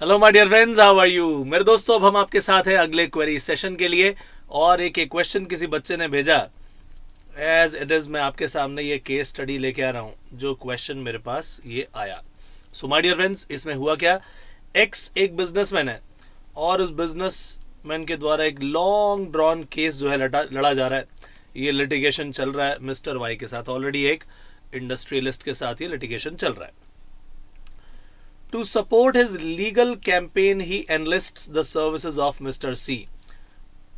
Hello my dear friends, how are you. मेरे दोस्तों, अब हम आपके साथ हैं अगले क्वेरी सेशन के लिए। और एक क्वेश्चन किसी बच्चे ने भेजा, एज इट इज मैं आपके सामने ये केस स्टडी लेके आ रहा हूं। जो क्वेश्चन मेरे पास ये आया, सो माय डियर फ्रेंड्स, इसमें हुआ क्या। एक्स एक बिजनेसमैन है और उस बिजनेसमैन के द्वारा एक लॉन्ग ड्रॉन केस जो है लड़ा जा रहा है। ये लिटिगेशन चल रहा है मिस्टर वाई के साथ। ऑलरेडी एक इंडस्ट्रियलिस्ट के साथ ये लिटिगेशन चल रहा है। To support his legal campaign, he enlists the services of Mr. C,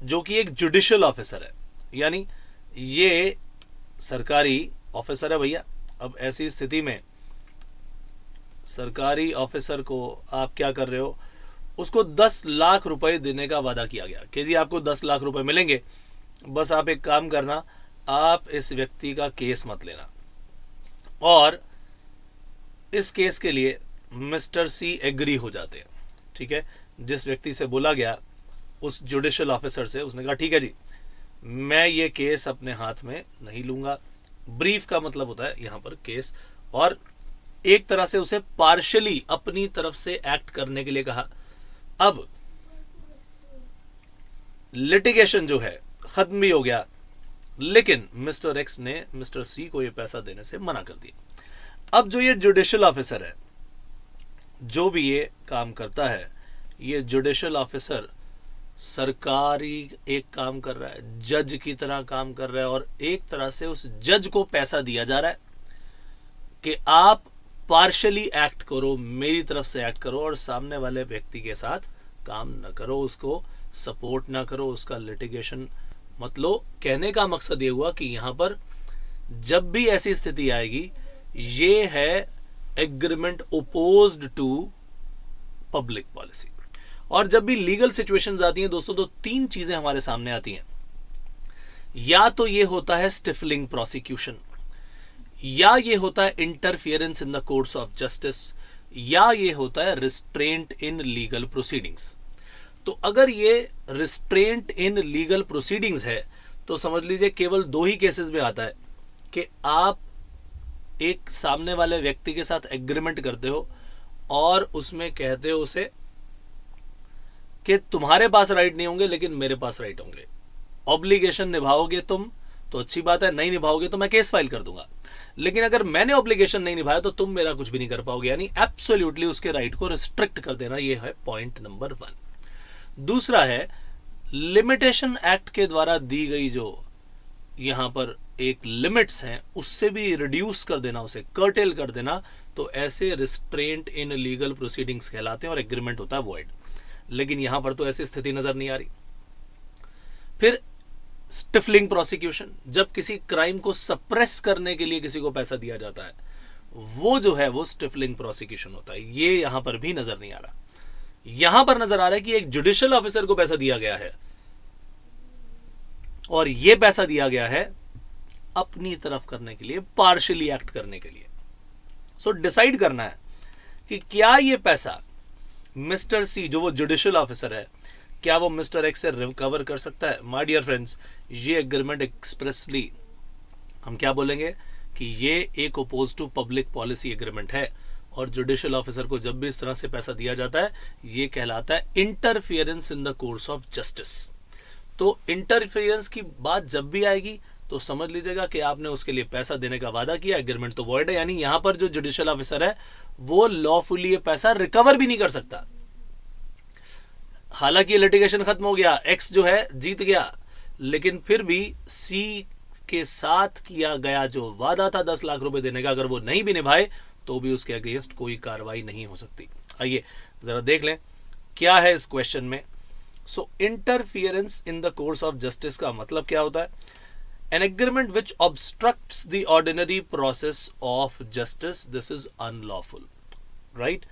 जो कि एक जुडिशियल ऑफिसर है, यानी ये सरकारी ऑफिसर है भैया। अब ऐसी स्थिति में सरकारी ऑफिसर को आप क्या कर रहे हो, उसको 10 लाख रुपए देने का वादा किया गया कि जी आपको 10 लाख रुपए मिलेंगे, बस आप एक काम करना, आप इस व्यक्ति का केस मत लेना। और इस केस के लिए मिस्टर सी एग्री हो जाते हैं। ठीक है, जिस व्यक्ति से बोला गया, उस जुडिशियल ऑफिसर से, उसने कहा ठीक है जी, मैं ये केस अपने हाथ में नहीं लूंगा। ब्रीफ का मतलब होता है यहां पर केस, और एक तरह से उसे पार्शली अपनी तरफ से एक्ट करने के लिए कहा। अब लिटिगेशन जो है खत्म भी हो गया, लेकिन मिस्टर एक्स ने मिस्टर सी को ये पैसा देने से मना कर दिया। अब जो ये जुडिशियल ऑफिसर है, जो भी ये काम करता है, ये जुडिशियल ऑफिसर सरकारी एक काम कर रहा है, जज की तरह काम कर रहा है, और एक तरह से उस जज को पैसा दिया जा रहा है कि आप पार्शली एक्ट करो, मेरी तरफ से एक्ट करो, और सामने वाले व्यक्ति के साथ काम न करो, उसको सपोर्ट ना करो, उसका लिटिगेशन मत लो। कहने का मकसद ये हुआ कि यहां पर जब भी ऐसी स्थिति आएगी, ये है एग्रीमेंट ओपोज्ड टू पब्लिक पॉलिसी। और जब भी लीगल सिचुएशंस आती हैं दोस्तों, तो 3 चीजें हमारे सामने आती हैं। या तो ये होता है स्टिफलिंग प्रोसिक्यूशन, या ये होता है interference in the courts of justice, या ये होता है रिस्ट्रेंट इन लीगल प्रोसीडिंग्स। तो अगर ये रिस्ट्रेंट इन लीगल प्रोसीडिंग्स है, तो समझ लीजिए केवल 2 ही केसेस में आता है कि आप एक सामने वाले व्यक्ति के साथ एग्रीमेंट करते हो और उसमें कहते हो उसे कि तुम्हारे पास राइट नहीं होंगे लेकिन मेरे पास राइट होंगे। ऑब्लिगेशन निभाओगे तुम तो अच्छी बात है, नहीं निभाओगे तो मैं केस फाइल कर दूंगा, लेकिन अगर मैंने ऑब्लिगेशन नहीं निभाया तो तुम मेरा कुछ भी नहीं कर पाओगे। यानी एब्सोल्युटली उसके राइट को रिस्ट्रिक्ट कर देना, यह है पॉइंट नंबर 1। दूसरा है लिमिटेशन एक्ट के द्वारा दी गई जो यहां पर एक लिमिट्स हैं, उससे भी रिड्यूस कर देना, उसे कर्टेल कर देना। तो ऐसे रिस्ट्रेंट इन लीगल प्रोसीडिंग्स कहलाते हैं और एग्रीमेंट होता है वॉइड। लेकिन यहां पर तो ऐसी स्थिति नजर नहीं आ रही। फिर स्टिफलिंग प्रोसिक्यूशन, जब किसी क्राइम को सप्रेस करने के लिए किसी को पैसा दिया जाता है, वो जो है वो स्टिफलिंग प्रोसिक्यूशन होता है। ये यहां पर भी नजर नहीं आ रहा। यहां पर नजर आ रहा है कि एक जुडिशियल ऑफिसर को पैसा दिया गया है, और यह पैसा दिया गया है अपनी तरफ करने के लिए, पार्शियली एक्ट करने के लिए। सो डिसाइड करना है कि क्या यह पैसा मिस्टर सी, जो वो जुडिशियल ऑफिसर है, क्या वो मिस्टर एक्स से रिकवर कर सकता है। माय डियर फ्रेंड्स, ये एग्रीमेंट एक्सप्रेसली हम क्या बोलेंगे कि ये एक oppose to public policy agreement है, और जुडिशियल ऑफिसर को जब भी इस तरह से पैसा दिया जाता है, ये कहलाता है interference in the course of justice. तो इंटरफियरेंस की बात जब भी आएगी तो समझ लीजिएगा कि आपने उसके लिए पैसा देने का वादा किया, एग्रीमेंट तो वॉइड है। यानी यहां पर जो जुडिशियल ऑफिसर है वो लॉफुली ये पैसा रिकवर भी नहीं कर सकता। हालांकि लिटिगेशन खत्म हो गया, एक्स जो है जीत गया, लेकिन फिर भी सी के साथ किया गया जो वादा था 10 लाख रुपए देने का, अगर वो नहीं भी निभाए तो भी उसके अगेंस्ट कोई कार्रवाई नहीं हो सकती। आइए जरा देख लें क्या है इस क्वेश्चन में। So interference in the course of justice का मतलब क्या होता है। An agreement which obstructs the ordinary process of justice, this is unlawful, right?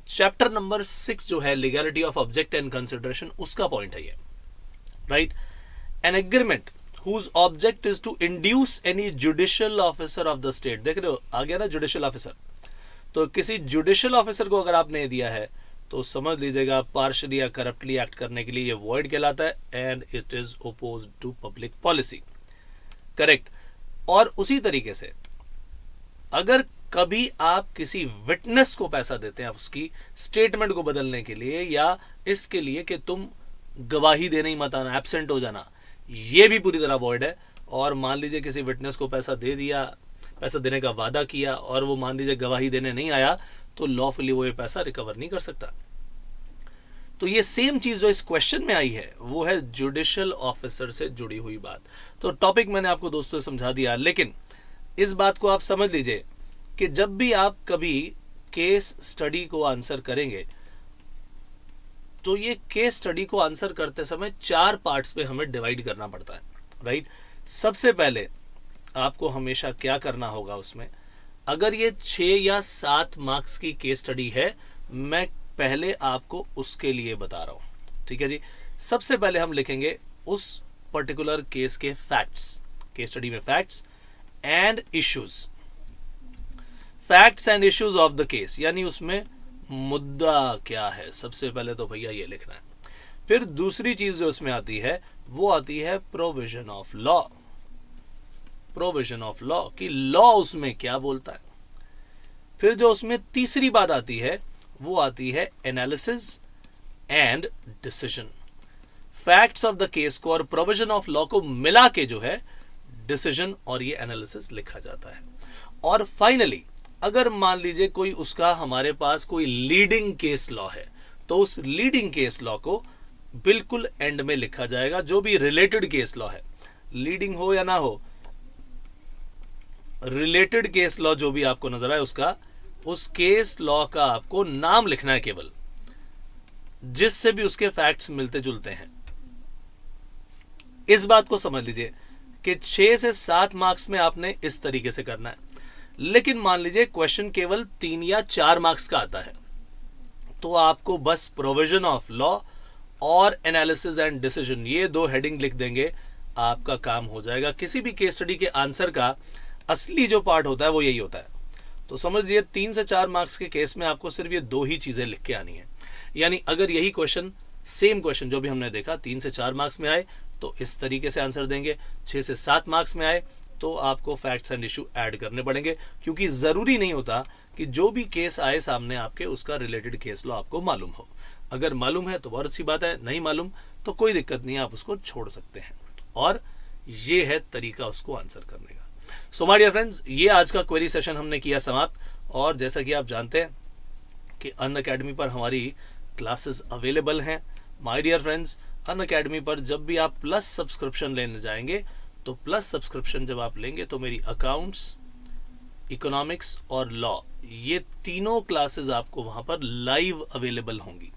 Chapter number 6 जो है legality of object and consideration, उसका पॉइंट है ये, right. An agreement whose object is to induce any judicial officer of the state, देख रहे हो आ गया ना जुडिशियल ऑफिसर। तो किसी जुडिशियल ऑफिसर को अगर आपने दिया है तो समझ लीजिएगा पार्शली या करप्टली एक्ट करने के लिए ये वॉइड कहलाता है, and it is opposed to public policy. Correct. और उसी तरीके से अगर कभी आप किसी विटनेस को पैसा देते हैं उसकी स्टेटमेंट को बदलने के लिए या इसके लिए कि तुम गवाही देने ही मत आना, एब्सेंट हो जाना, ये भी पूरी तरह अवॉइड है। और मान लीजिए किसी विटनेस को पैसा दे दिया, पैसा देने का वादा किया और वो मान लीजिए गवाही देने नहीं आया, तो लॉफुली वो ये पैसा रिकवर नहीं कर सकता। तो ये सेम चीज जो इस क्वेश्चन में आई है वो है जुडिशियल ऑफिसर से जुड़ी हुई बात। तो टॉपिक मैंने आपको दोस्तों समझा दिया, लेकिन इस बात को आप समझ लीजिए कि जब भी आप कभी केस स्टडी को आंसर करेंगे तो ये केस स्टडी को आंसर करते समय 4 पार्ट्स में हमें डिवाइड करना पड़ता है, राइट। सबसे पहले आपको हमेशा क्या करना होगा उसमें, अगर ये 6 या 7 मार्क्स की केस स्टडी है, मैं पहले आपको उसके लिए बता रहा हूं, ठीक है जी। सबसे पहले हम लिखेंगे उस पर्टिकुलर केस के फैक्ट्स, केस स्टडी में facts and issues, facts and issues of the case, यानी उसमें मुद्दा क्या है, सबसे पहले तो भैया ये लिखना है। फिर दूसरी चीज जो उसमें आती है वो आती है provision of law, provision of law कि लॉ उसमें क्या बोलता है। फिर जो उसमें तीसरी बात आती है वो आती है analysis and decision. Facts of the case को और प्रोविजन ऑफ लॉ को मिला के जो है डिसीजन और ये एनालिसिस लिखा जाता है। और फाइनली अगर मान लीजिए कोई उसका हमारे पास कोई लीडिंग केस लॉ है, तो उस लीडिंग केस लॉ को बिल्कुल एंड में लिखा जाएगा, जो भी रिलेटेड केस लॉ है, लीडिंग हो या ना हो, रिलेटेड केस लॉ जो भी आपको नजर आए उसका, उस केस लॉ का आपको नाम लिखना है केवल, जिससे भी उसके फैक्ट्स मिलते जुलते हैं। इस बात को समझ लीजिए कि 6 से 7 मार्क्स में आपने इस तरीके से करना है। लेकिन मान लीजिए क्वेश्चन केवल 3 या 4 मार्क्स का आता है, तो आपको बस प्रोविजन ऑफ लॉ और एनालिसिस एंड डिसीजन ये 2 हेडिंग लिख देंगे, आपका काम हो जाएगा। किसी भी केस स्टडी के आंसर का असली जो पार्ट होता है वो यही होता है। तो समझ लीजिए 3 से 4 मार्क्स के केस में आपको सिर्फ ये 2 ही चीजें लिख के आनी है। यानी अगर यही क्वेश्चन, सेम क्वेश्चन जो भी हमने देखा 3 से 4 मार्क्स में आए तो इस तरीके से आंसर देंगे, 6 से 7 मार्क्स में आए तो आपको फैक्ट्स एंड इशू ऐड करने पड़ेंगे, क्योंकि जरूरी नहीं होता कि जो भी केस आए सामने आपके उसका रिलेटेड केस लॉ आपको मालूम हो। अगर मालूम है तो बहुत अच्छी बात है, नहीं मालूम तो कोई दिक्कत नहीं है, आप उसको छोड़ सकते हैं। और ये है तरीका उसको आंसर करने का। सो माय डियर फ्रेंड्स, ये आज का क्वेरी सेशन हमने किया समाप्त। और जैसा कि आप जानते हैं कि अनअकैडमी पर हमारी क्लासेस अवेलेबल हैं। माय डियर फ्रेंड्स, अनअकैडमी पर जब भी आप प्लस सब्सक्रिप्शन लेने जाएंगे तो प्लस सब्सक्रिप्शन जब आप लेंगे तो मेरी अकाउंट्स, इकोनॉमिक्स और लॉ ये तीनों क्लासेस आपको वहां पर लाइव अवेलेबल होंगी।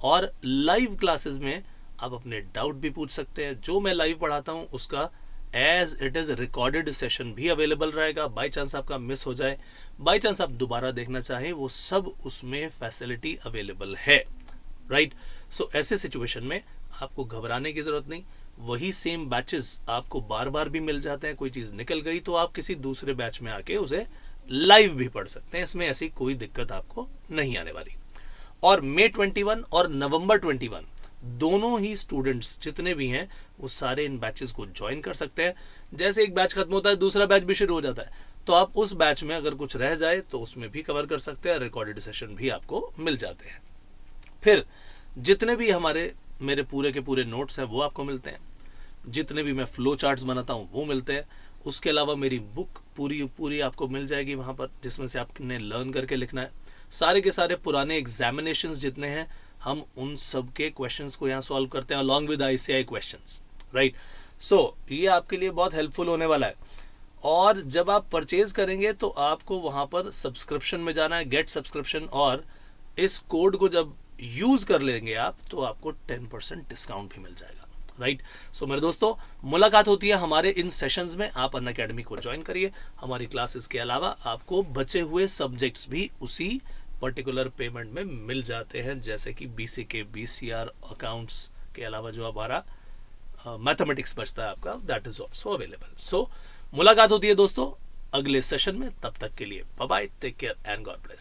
और लाइव क्लासेस में आप अपने डाउट भी पूछ सकते हैं। जो मैं लाइव पढ़ाता हूं उसका as it is recorded session भी अवेलेबल रहेगा। बाई चांस आपका मिस हो जाए, बाई चांस आप दोबारा देखना चाहें, वो सब उसमें फैसिलिटी अवेलेबल है, राइट। सो ऐसे सिचुएशन में आपको घबराने की जरूरत नहीं। वही सेम बैचेस आपको बार बार भी मिल जाते हैं। कोई चीज निकल गई तो आप किसी दूसरे बैच में आके उसे लाइव भी पढ़ सकते हैं। इसमें ऐसी कोई दिक्कत आपको नहीं आने वाली। और मई 21 और नवंबर 21 दोनों ही स्टूडेंट्स जितने भी हैं वो सारे इन बैचेस को ज्वाइन कर सकते हैं। जैसे एक बैच खत्म होता है दूसरा बैच भी शुरू हो जाता है, तो आप उस बैच में अगर कुछ रह जाए तो उसमें भी कवर कर सकते हैं। रिकॉर्डेड सेशन भी आपको मिल जाते हैं। फिर जितने भी मेरे पूरे के पूरे नोट्स हैं वो आपको मिलते हैं। जितने भी मैं फ्लो चार्ट्स बनाता हूँ वो मिलते हैं। उसके अलावा मेरी बुक पूरी आपको मिल जाएगी वहां पर, जिसमें से आपने लर्न करके लिखना है। सारे के सारे पुराने एग्जामिनेशंस जितने हैं हम उन सब के क्वेश्चंस को यहाँ सॉल्व करते हैं along with ICI questions, right. So ये आपके लिए बहुत हेल्पफुल होने वाला है। और जब आप परचेज करेंगे तो आपको वहां पर सब्सक्रिप्शन में जाना है, गेट सब्सक्रिप्शन, और इस कोड को जब यूज कर लेंगे आप तो आपको 10% डिस्काउंट भी मिल जाएगा, राइट। सो मेरे दोस्तों, मुलाकात होती है हमारे इन सेशंस में। आप अनअकैडमी को ज्वाइन करिए। हमारी क्लासेस के अलावा आपको बचे हुए सब्जेक्ट्स भी उसी पर्टिकुलर पेमेंट में मिल जाते हैं, जैसे कि BCK, BCR, अकाउंट्स के अलावा जो हमारा मैथमेटिक्स बचता है आपका, दैट इज ऑल्सो अवेलेबल। सो मुलाकात होती है दोस्तों अगले सेशन में। तब तक के लिए bye bye, take care and God bless.